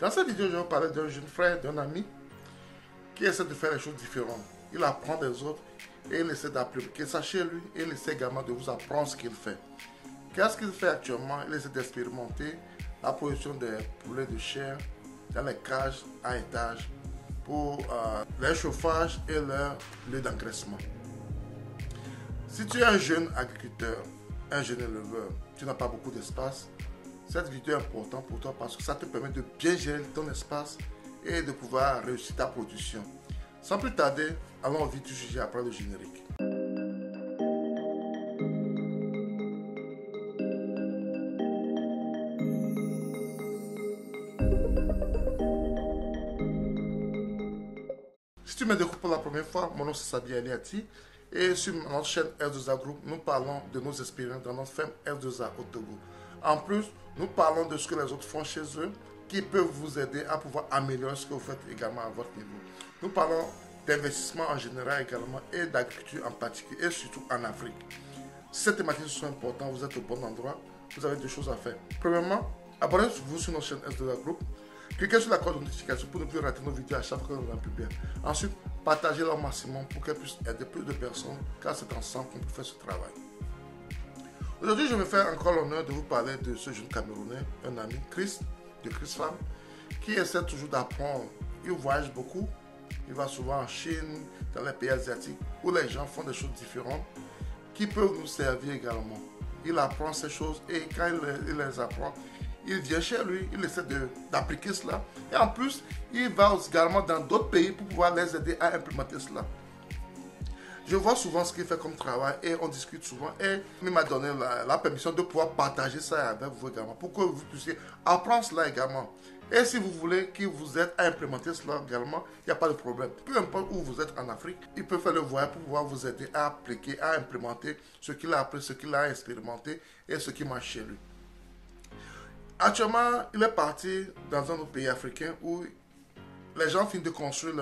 Dans cette vidéo, je vais vous parler d'un jeune frère, d'un ami qui essaie de faire les choses différentes. Il apprend des autres et il essaie d'appliquer ça chez lui et il essaie également de vous apprendre ce qu'il fait. Qu'est-ce qu'il fait actuellement? Il essaie d'expérimenter la production des poulets de chair dans les cages à étage pour leur chauffage et leur lieu d'engraissement. Si tu es un jeune agriculteur, un jeune éleveur, tu n'as pas beaucoup d'espace, cette vidéo est importante pour toi parce que ça te permet de bien gérer ton espace et de pouvoir réussir ta production. Sans plus tarder, allons vite du sujet après le générique. Si tu me découvres pour la première fois, mon nom c'est Sabi Aliati et sur notre chaîne R2A Group, nous parlons de nos expériences dans notre ferme R2A au Togo. En plus, nous parlons de ce que les autres font chez eux qui peuvent vous aider à pouvoir améliorer ce que vous faites également à votre niveau. Nous parlons d'investissement en général également et d'agriculture en particulier et surtout en Afrique. Si ces thématiques sont importantes, vous êtes au bon endroit, vous avez deux choses à faire. Premièrement, abonnez-vous sur notre chaîne R2A Group. Cliquez sur la cloche de notification pour ne plus rater nos vidéos à chaque fois que nous en publions. Ensuite, partagez-les au maximum pour qu'elles puissent aider plus de personnes, car c'est ensemble qu'on peut faire ce travail. Aujourd'hui, je vais faire encore l'honneur de vous parler de ce jeune Camerounais, un ami, Chris, de Chris Farm, qui essaie toujours d'apprendre. Il voyage beaucoup, il va souvent en Chine, dans les pays asiatiques, où les gens font des choses différentes, qui peuvent nous servir également. Il apprend ces choses et quand il les apprend, il vient chez lui, il essaie d'appliquer cela. Et en plus, il va également dans d'autres pays pour pouvoir les aider à implémenter cela. Je vois souvent ce qu'il fait comme travail et on discute souvent. Et il m'a donné la permission de pouvoir partager ça avec vous également pour que vous puissiez apprendre cela également. Et si vous voulez qu'il vous aide à implémenter cela également, il n'y a pas de problème. Peu importe où vous êtes en Afrique, il peut faire le voyage pour pouvoir vous aider à appliquer, à implémenter ce qu'il a appris, ce qu'il a expérimenté et ce qui marche chez lui. Actuellement, il est parti dans un autre pays africain où les gens finissent de construire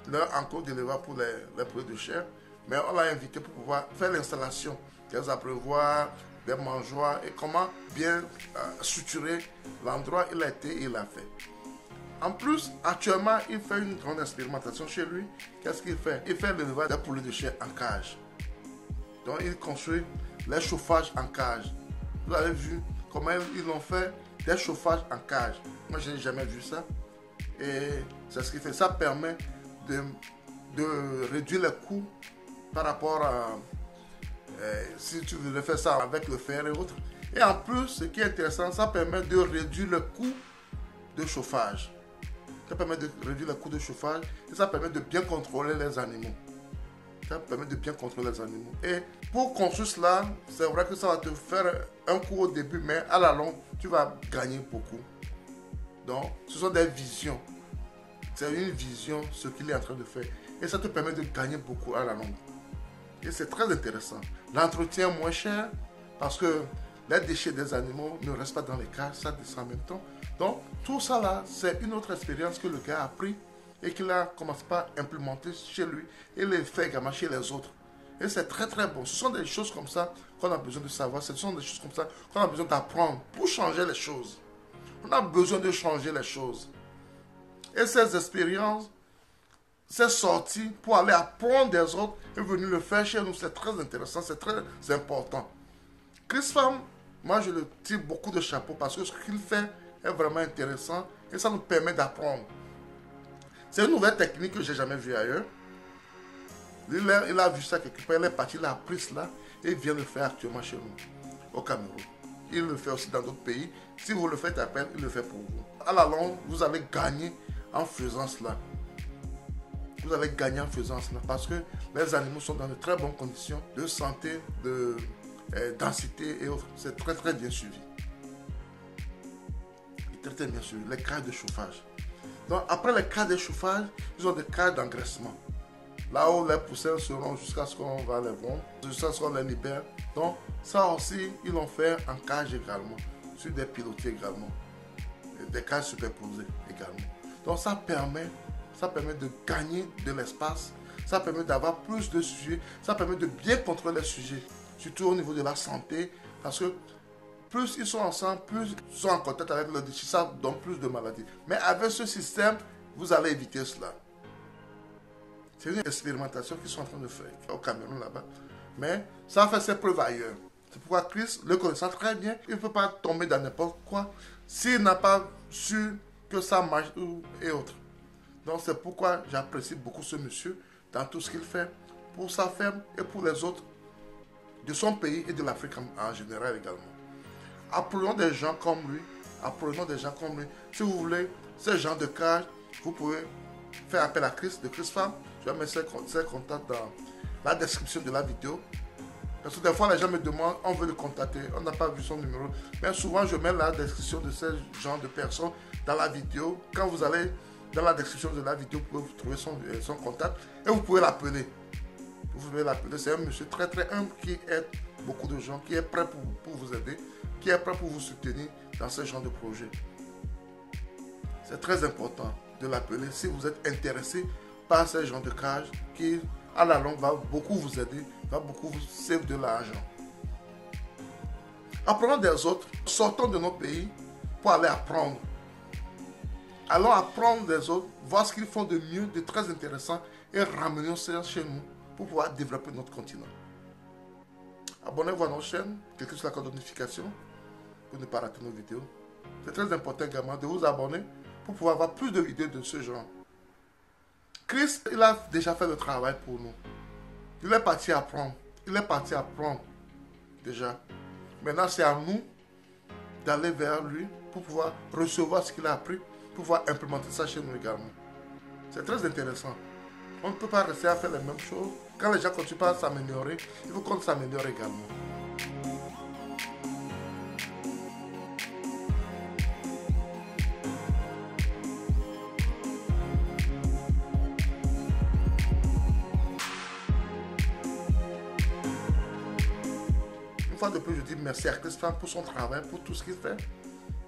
leur enclos d'élevage pour les produits de chair. Mais on l'a invité pour pouvoir faire l'installation des abreuvoirs, des mangeoires et comment bien structurer l'endroit. Il a été et il l'a fait. En plus, actuellement, il fait une grande expérimentation chez lui. Qu'est-ce qu'il fait? Il fait l'élevage des poulets de chair en cage. Donc, il construit les chauffages en cage. Vous avez vu comment ils l'ont fait, des chauffages en cage. Moi, je n'ai jamais vu ça. Et c'est ce qu'il fait. Ça permet de réduire les coûts par rapport à si tu veux faire ça avec le fer et autres. Et en plus, ce qui est intéressant, ça permet de réduire le coût de chauffage. Ça permet de réduire le coût de chauffage et ça permet de bien contrôler les animaux. Ça permet de bien contrôler les animaux. Et pour construire cela, c'est vrai que ça va te faire un coup au début, mais à la longue, tu vas gagner beaucoup. Donc, ce sont des visions. C'est une vision, ce qu'il est en train de faire. Et ça te permet de gagner beaucoup à la longue. Et c'est très intéressant. L'entretien moins cher, parce que les déchets des animaux ne restent pas dans les cages, ça descend en même temps. Donc, tout ça là, c'est une autre expérience que le gars a pris et qu'il a commencé par implémenter chez lui et le fait également chez les autres. Et c'est très très bon. Ce sont des choses comme ça qu'on a besoin de savoir. Ce sont des choses comme ça qu'on a besoin d'apprendre pour changer les choses. On a besoin de changer les choses. Et ces expériences, ces sorties pour aller apprendre des autres et venir le faire chez nous, c'est très intéressant, c'est très important. Chris Farm, moi je le tire beaucoup de chapeau parce que ce qu'il fait est vraiment intéressant et ça nous permet d'apprendre. C'est une nouvelle technique que je n'ai jamais vue ailleurs. Il a vu ça quelque part, il est parti, il a appris cela et il vient le faire actuellement chez nous, au Cameroun. Il le fait aussi dans d'autres pays. Si vous le faites appel, il le fait pour vous. À la longue, vous allez gagner en faisant cela. Vous allez gagner en faisant cela parce que les animaux sont dans de très bonnes conditions de santé, de densité et autres. C'est très très bien suivi. Très très bien suivi. Les cages de chauffage. Donc après les cages de chauffage, ils ont des cages d'engraissement. Là où les poussins seront jusqu'à ce qu'on va les vendre, jusqu'à ce qu'on les libère. Donc ça aussi, ils l'ont fait en cage également, sur des pilotis également. Des cages superposées également. Donc ça permet de gagner de l'espace, ça permet d'avoir plus de sujets, ça permet de bien contrôler les sujets, surtout au niveau de la santé, parce que plus ils sont ensemble, plus ils sont en contact avec le déchet, ça donne plus de maladies. Mais avec ce système, vous allez éviter cela. C'est une expérimentation qu'ils sont en train de faire au Cameroun là-bas. Mais ça fait ses preuves ailleurs. C'est pourquoi Christ, le connaissant très bien, il ne peut pas tomber dans n'importe quoi s'il n'a pas su que ça marche et autres. Donc c'est pourquoi j'apprécie beaucoup ce monsieur dans tout ce qu'il fait pour sa ferme et pour les autres de son pays et de l'Afrique en général également. Apprenons des gens comme lui. Apprenons des gens comme lui. Si vous voulez ce genre de cas, vous pouvez faire appel à Christ, de Christ Farm. Je vais mettre ses contacts dans la description de la vidéo. Parce que des fois, les gens me demandent, on veut le contacter, on n'a pas vu son numéro. Mais souvent, je mets la description de ce genre de personnes dans la vidéo. Quand vous allez dans la description de la vidéo, vous pouvez trouver son contact et vous pouvez l'appeler. Vous pouvez l'appeler. C'est un monsieur très très humble qui aide beaucoup de gens, qui est prêt pour vous aider, qui est prêt pour vous soutenir dans ce genre de projet. C'est très important de l'appeler si vous êtes intéressé par ce genre de cage qui, à la longue, va beaucoup vous aider, va beaucoup vous sauver de l'argent. Apprenons des autres, sortons de notre pays pour aller apprendre. Allons apprendre des autres, voir ce qu'ils font de mieux, de très intéressant et ramenons ça chez nous pour pouvoir développer notre continent. Abonnez-vous à notre chaîne, cliquez sur la cloche de notification pour ne pas rater nos vidéos. C'est très important également de vous abonner pour pouvoir avoir plus de vidéos de ce genre. Christ, il a déjà fait le travail pour nous. Il est parti apprendre. Il est parti apprendre déjà. Maintenant, c'est à nous d'aller vers lui pour pouvoir recevoir ce qu'il a appris, pour pouvoir implémenter ça chez nous également. C'est très intéressant. On ne peut pas rester à faire les mêmes choses. Quand les gens continuent pas à s'améliorer, il faut qu'on s'améliore également. Une fois de plus, je dis merci à Christ Farm pour son travail, pour tout ce qu'il fait,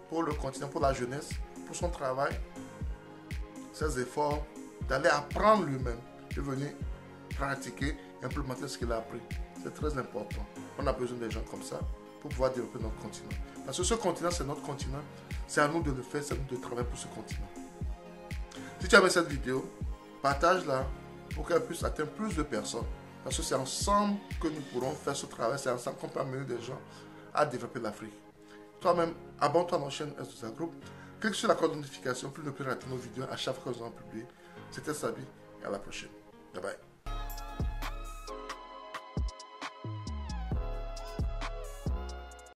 pour le continent, pour la jeunesse, pour son travail, ses efforts, d'aller apprendre lui-même et venir pratiquer, implémenter ce qu'il a appris. C'est très important. On a besoin des gens comme ça pour pouvoir développer notre continent. Parce que ce continent, c'est notre continent. C'est à nous de le faire, c'est à nous de travailler pour ce continent. Si tu as aimé cette vidéo, partage-la pour qu'elle puisse atteindre plus de personnes. Parce que c'est ensemble que nous pourrons faire ce travail. C'est ensemble qu'on peut amener des gens à développer l'Afrique. Toi-même, abonne-toi à notre chaîne S2A Group. Clique sur la cloche de notification pour ne plus rater nos vidéos à chaque fois que nous allons publier. C'était Sabi et à la prochaine. Bye bye.